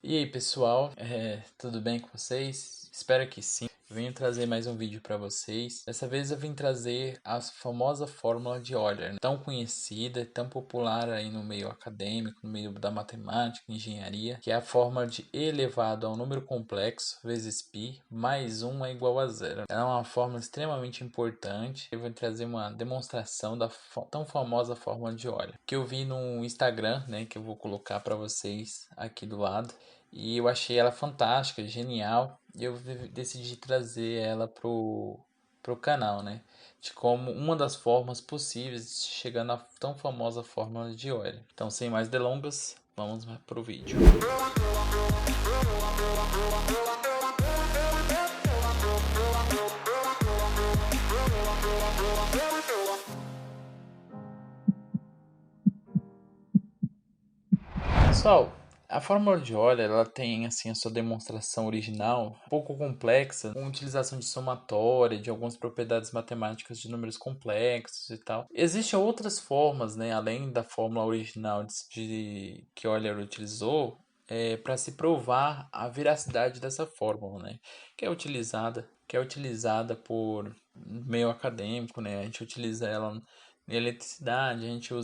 E aí pessoal, tudo bem com vocês? Espero que sim. Venho trazer mais um vídeo para vocês. Dessa vez eu vim trazer a famosa fórmula de Euler, tão conhecida, tão popular aí no meio acadêmico, no meio da matemática, engenharia, que é a fórmula de E elevado ao número complexo vezes π mais 1 é igual a zero. Ela é uma fórmula extremamente importante. Eu vou trazer uma demonstração da tão famosa fórmula de Euler, que eu vi no Instagram, né, que eu vou colocar para vocês aqui do lado. E eu achei ela fantástica, genial. E eu decidi trazer ela pro canal, né? De como uma das formas possíveis de chegar na tão famosa fórmula de Euler. Então, sem mais delongas, vamos pro vídeo. Pessoal, a fórmula de Euler ela tem assim a sua demonstração original um pouco complexa, com utilização de somatória, de algumas propriedades matemáticas de números complexos e tal. Existem outras formas, né, além da fórmula original que Euler utilizou, para se provar a veracidade dessa fórmula, né, que é utilizada por meio acadêmico, né. A gente utiliza ela em eletricidade, a gente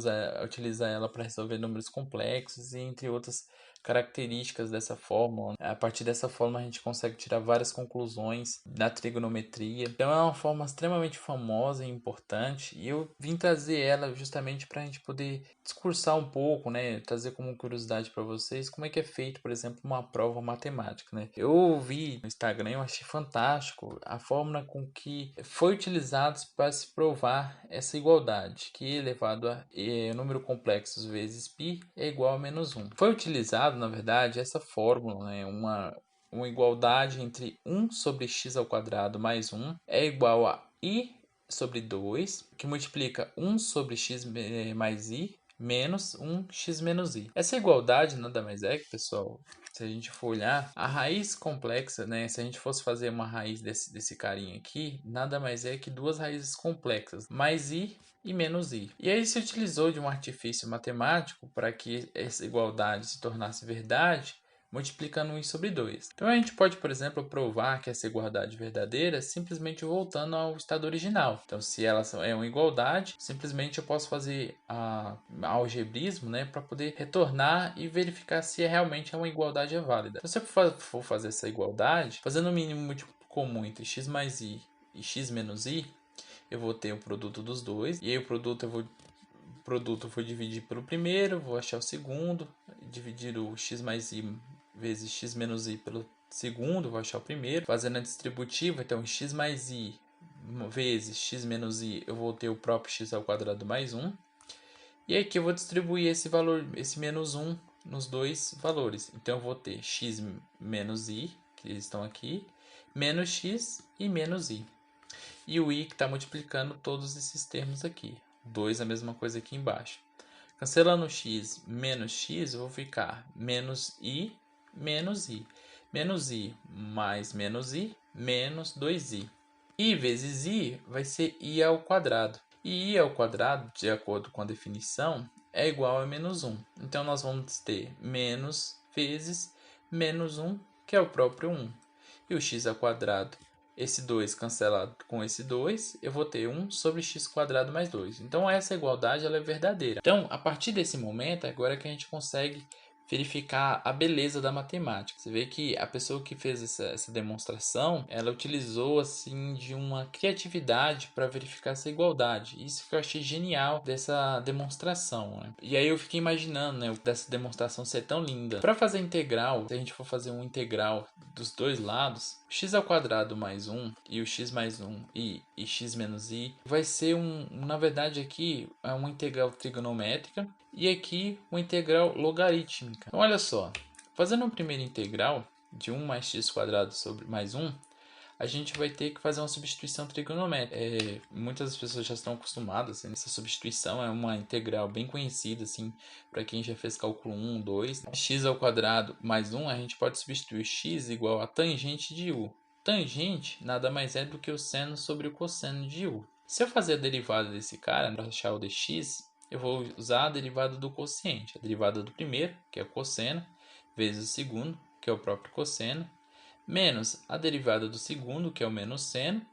utiliza ela para resolver números complexos e entre outras características dessa fórmula. A partir dessa forma a gente consegue tirar várias conclusões da trigonometria. Então é uma forma extremamente famosa e importante e eu vim trazer ela justamente para a gente poder discursar um pouco, né, trazer como curiosidade para vocês como é que é feito, por exemplo, uma prova matemática, né. Eu vi no Instagram, eu achei fantástico a fórmula com que foi utilizada para se provar essa igualdade, que E elevado a número complexo vezes π é igual a menos 1. Foi utilizado, na verdade, essa fórmula, né, uma igualdade entre 1 sobre x ao quadrado mais 1 é igual a i sobre 2, que multiplica 1 sobre x mais i menos 1x menos i. Essa igualdade nada mais é que, pessoal, se a gente for olhar, a raiz complexa, né? Se a gente fosse fazer uma raiz desse carinha aqui, nada mais é que duas raízes complexas, mais i e menos i. E aí se utilizou de um artifício matemático para que essa igualdade se tornasse verdade, multiplicando 1 sobre 2. Então a gente pode, por exemplo, provar que essa igualdade verdadeira simplesmente voltando ao estado original. Então se ela é uma igualdade, simplesmente eu posso fazer algebrismo, né, para poder retornar e verificar se realmente é uma igualdade válida. Então, se eu for fazer essa igualdade, fazendo o mínimo múltiplo comum entre x mais i e x menos i, eu vou ter o produto dos dois, e aí o produto eu vou dividir pelo primeiro, vou achar o segundo, dividir o x mais i vezes x menos i pelo segundo, vou achar o primeiro. Fazendo a distributiva, então x mais i vezes x menos i, eu vou ter o próprio x ao quadrado mais 1. E aqui eu vou distribuir esse valor, esse menos 1, nos dois valores. Então eu vou ter x menos i, que estão aqui, menos x e menos i. E o i que está multiplicando todos esses termos aqui. 2 a mesma coisa aqui embaixo. Cancelando x menos x, eu vou ficar menos i menos i. Menos i mais menos i menos 2i. I vezes i vai ser i ao quadrado. E i ao quadrado, de acordo com a definição, é igual a menos 1. Então nós vamos ter menos vezes menos 1, que é o próprio 1. E o x ao quadrado, esse 2 cancelado com esse 2, eu vou ter 1 sobre x quadrado mais 2. Então essa igualdade ela é verdadeira. Então, a partir desse momento, agora que a gente consegue verificar a beleza da matemática. Você vê que a pessoa que fez essa demonstração, ela utilizou assim de uma criatividade para verificar essa igualdade. Isso que eu achei genial dessa demonstração, né? E aí eu fiquei imaginando, né, dessa demonstração ser tão linda. Para fazer integral, se a gente for fazer um integral dos dois lados, x ao quadrado mais 1 e o x mais 1 e x menos i vai ser na verdade aqui é uma integral trigonométrica e aqui uma integral logarítmica. Então, olha só, fazendo uma primeira integral de 1 mais x quadrado sobre mais 1, a gente vai ter que fazer uma substituição trigonométrica. Muitas pessoas já estão acostumadas, assim, essa substituição é uma integral bem conhecida, assim, para quem já fez cálculo 1, 2. X ao quadrado mais 1, a gente pode substituir x igual a tangente de u. Tangente nada mais é do que o seno sobre o cosseno de u. Se eu fazer a derivada desse cara, para achar o dx, eu vou usar a derivada do quociente, a derivada do primeiro, que é o cosseno, vezes o segundo, que é o próprio cosseno, menos a derivada do segundo, que é o menos seno,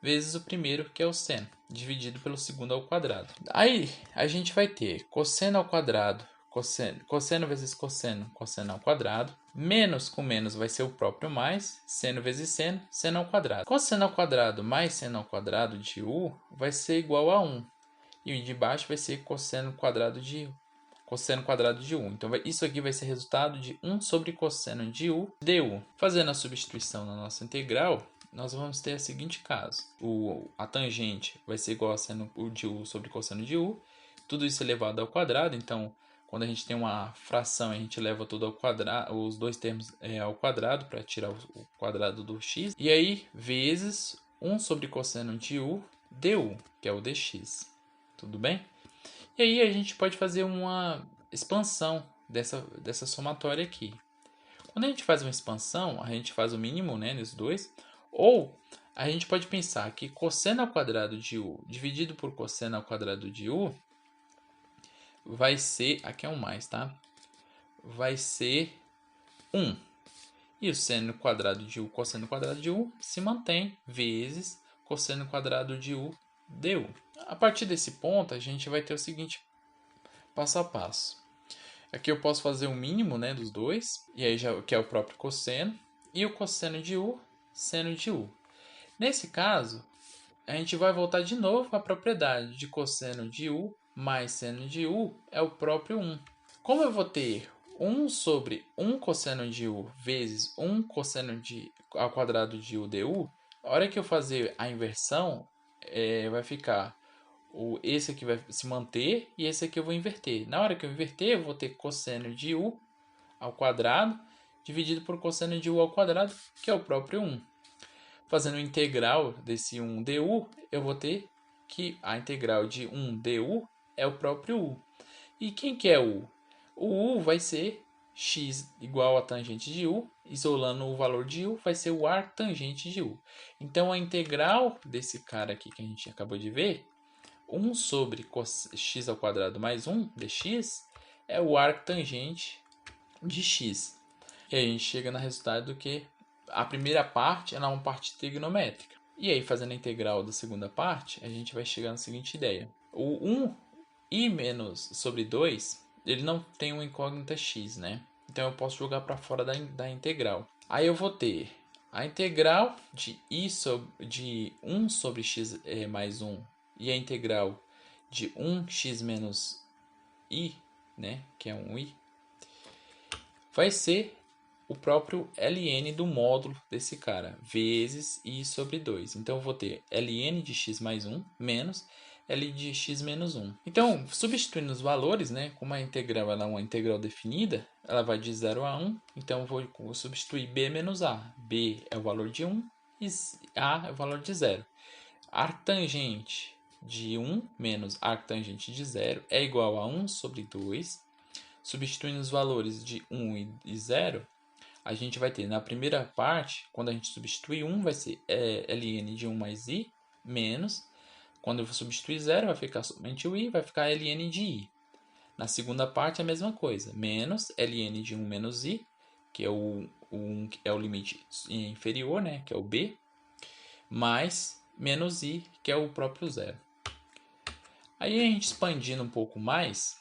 vezes o primeiro, que é o seno, dividido pelo segundo ao quadrado. Aí a gente vai ter cosseno ao quadrado, cosseno vezes cosseno, cosseno ao quadrado, menos com menos vai ser o próprio mais, seno vezes seno, seno ao quadrado. Cosseno ao quadrado mais seno ao quadrado de u vai ser igual a 1. E o de baixo vai ser cosseno quadrado de u. Então isso aqui vai ser resultado de 1 sobre cosseno de u du. Fazendo a substituição na nossa integral, nós vamos ter o seguinte caso. A tangente vai ser igual a seno de u sobre cosseno de u. Tudo isso elevado ao quadrado. Então, quando a gente tem uma fração, a gente leva tudo ao quadrado, os dois termos ao quadrado para tirar o quadrado do x. E aí, vezes 1 sobre cosseno de u du, que é o dx. Tudo bem? E aí a gente pode fazer uma expansão dessa somatória aqui. Quando a gente faz uma expansão, a gente faz o mínimo, né, nos dois. Ou a gente pode pensar que cosseno ao quadrado de u dividido por cosseno ao quadrado de u vai ser... Aqui é um mais, tá? Vai ser 1. E o seno quadrado de u, cosseno quadrado de u, se mantém, vezes cosseno quadrado de u du. A partir desse ponto, a gente vai ter o seguinte passo a passo. Aqui eu posso fazer o mínimo, né, dos dois, e aí já, que é o próprio cosseno, e o cosseno de u, seno de u. Nesse caso, a gente vai voltar de novo à propriedade de cosseno de u mais seno de u é o próprio 1. Como eu vou ter 1 sobre 1 cosseno de u vezes 1 cosseno ao quadrado de u du, a hora que eu fazer a inversão, vai ficar esse aqui vai se manter e esse aqui eu vou inverter. Na hora que eu inverter, eu vou ter cosseno de u ao quadrado dividido por cosseno de u ao quadrado, que é o próprio 1. Fazendo o integral desse 1 du, eu vou ter que a integral de 1 du é o próprio u. E quem que é u? O u vai ser x igual a tangente de u, isolando o valor de u, vai ser o arctangente de u. Então, a integral desse cara aqui que a gente acabou de ver, 1 sobre x ao quadrado mais 1 dx, é o arctangente de x. E aí a gente chega no resultado do que a primeira parte é uma parte trigonométrica. E aí, fazendo a integral da segunda parte, a gente vai chegar na seguinte ideia. O 1 i menos sobre 2, ele não tem uma incógnita x, né? Então eu posso jogar para fora da integral. Aí eu vou ter a integral de 1 sobre x mais 1 e a integral de 1x menos i, né, que é 1i, vai ser o próprio ln do módulo desse cara, vezes i sobre 2. Então, eu vou ter ln de x mais 1 menos L de x menos 1. Então, substituindo os valores, né, como a integral ela é uma integral definida, ela vai de 0 a 1. Então, eu vou substituir b menos a. b é o valor de 1 e a é o valor de 0. Arctangente de 1 menos arctangente de 0 é igual a 1 sobre 2. Substituindo os valores de 1 e 0, a gente vai ter na primeira parte, quando a gente substituir 1, vai ser ln de 1 mais i, menos, quando eu substituir 0, vai ficar somente o i, vai ficar ln de i. Na segunda parte, a mesma coisa, menos ln de 1 menos i, que é o limite inferior, né, que é o b, mais menos i, que é o próprio zero. Aí, a gente expandindo um pouco mais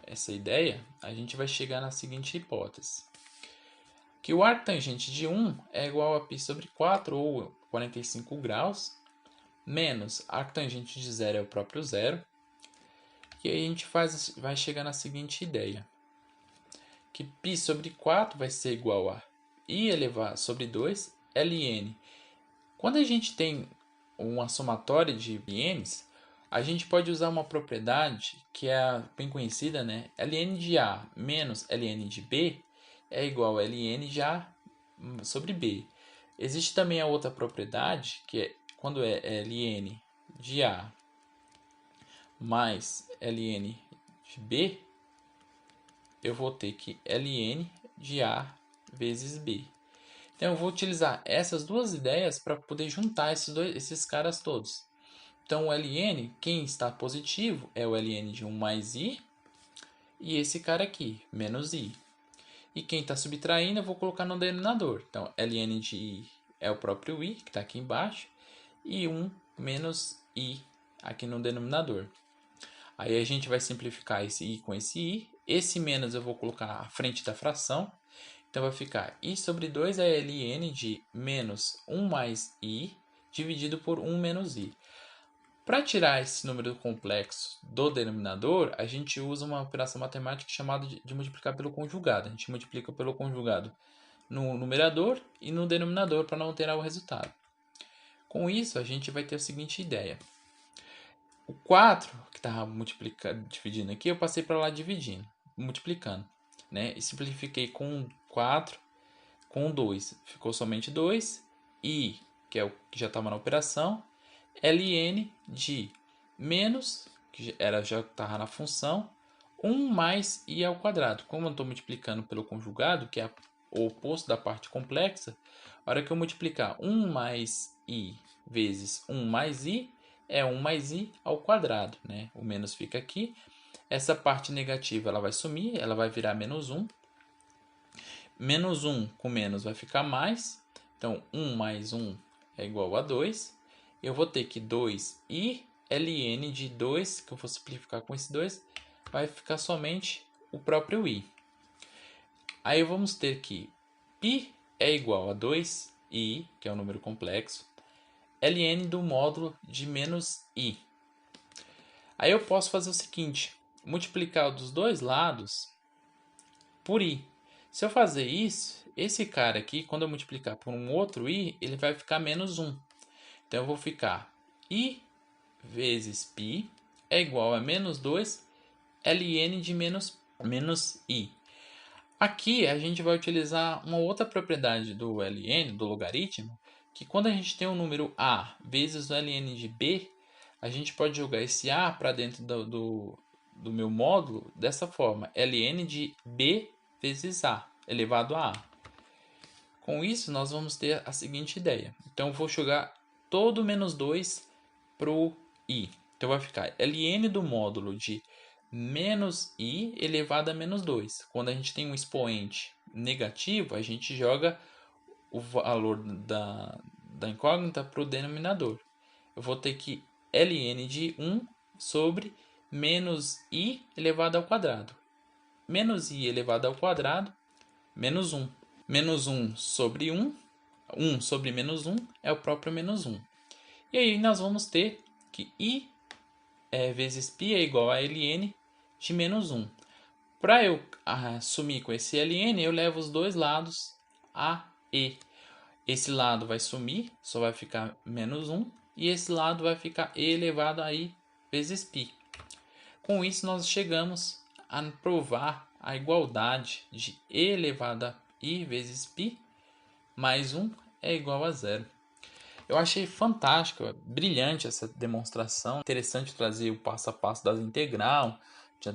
essa ideia, a gente vai chegar na seguinte hipótese. Que o arctangente de 1 é igual a π sobre 4, ou 45 graus, menos arctangente de 0 é o próprio zero. E aí a gente vai chegar na seguinte ideia. Que π sobre 4 vai ser igual a i elevado sobre 2 ln. Quando a gente tem uma somatória de n's, a gente pode usar uma propriedade que é bem conhecida, né? ln de a menos ln de b é igual a ln de a sobre b. Existe também a outra propriedade, que é quando é ln de a mais ln de b, eu vou ter que ln de a vezes b. Então, eu vou utilizar essas duas ideias para poder juntar esses caras todos. Então, o ln, quem está positivo, é o ln de 1 mais i, e esse cara aqui, menos i. E quem está subtraindo eu vou colocar no denominador. Então, ln de i é o próprio i, que está aqui embaixo, e 1 menos i aqui no denominador. Aí a gente vai simplificar esse i com esse i. Esse menos eu vou colocar à frente da fração. Então vai ficar i sobre 2 é ln de menos 1 mais i dividido por 1 menos i. Para tirar esse número complexo do denominador, a gente usa uma operação matemática chamada de multiplicar pelo conjugado. A gente multiplica pelo conjugado no numerador e no denominador para não alterar o resultado. Com isso, a gente vai ter a seguinte ideia. O 4, que estava dividindo aqui, eu passei para lá dividindo, multiplicando. Né? E simplifiquei com 4, com 2. Ficou somente 2. I, que é o que já estava na operação, ln de menos, que já estava na função, 1 mais i ao quadrado. Como eu estou multiplicando pelo conjugado, que é o oposto da parte complexa, a hora que eu multiplicar 1 mais i vezes 1 mais i, é 1 mais i ao quadrado. Né? O menos fica aqui. Essa parte negativa ela vai sumir, ela vai virar menos 1. Menos 1 com menos vai ficar mais. Então, 1 mais 1 é igual a 2. Eu vou ter que 2i ln de 2, que eu vou simplificar com esse 2, vai ficar somente o próprio i. Aí vamos ter que π é igual a 2i, que é um número complexo, ln do módulo de menos i. Aí eu posso fazer o seguinte, multiplicar dos dois lados por i. Se eu fazer isso, esse cara aqui, quando eu multiplicar por um outro i, ele vai ficar menos 1. Então eu vou ficar i vezes π é igual a menos 2 ln de menos i. Aqui a gente vai utilizar uma outra propriedade do ln, do logaritmo, que quando a gente tem o número a vezes o ln de b, a gente pode jogar esse a para dentro do meu módulo dessa forma, ln de b vezes a elevado a a. Com isso, nós vamos ter a seguinte ideia. Então, eu vou jogar todo menos 2 para o i. Então, vai ficar ln do módulo de menos i elevado a menos 2. Quando a gente tem um expoente negativo, a gente joga o valor da incógnita para o denominador. Eu vou ter que ln de 1 sobre menos i elevado ao quadrado. Menos i elevado ao quadrado, menos 1. Menos 1 sobre 1, 1 sobre menos 1 é o próprio menos 1. E aí nós vamos ter que i vezes π é igual a ln de menos 1. Para eu assumir com esse ln, eu levo os dois lados a e. Esse lado vai sumir, só vai ficar menos 1. E esse lado vai ficar e elevado a i vezes π. Com isso, nós chegamos a provar a igualdade de e elevado a i vezes π mais 1 é igual a zero. Eu achei fantástica, brilhante essa demonstração. Interessante trazer o passo a passo das integral,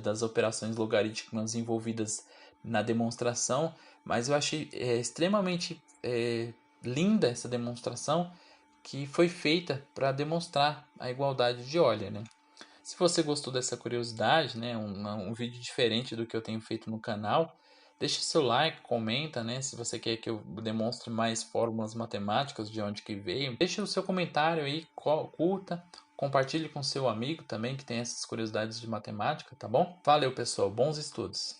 das operações logarítmicas envolvidas na demonstração, mas eu achei extremamente linda essa demonstração que foi feita para demonstrar a igualdade de Euler, né? Se você gostou dessa curiosidade, né, um vídeo diferente do que eu tenho feito no canal, deixe seu like, comenta, né, se você quer que eu demonstre mais fórmulas matemáticas, de onde que veio. Deixe o seu comentário aí, curta, compartilhe com seu amigo também que tem essas curiosidades de matemática, tá bom? Valeu, pessoal, bons estudos!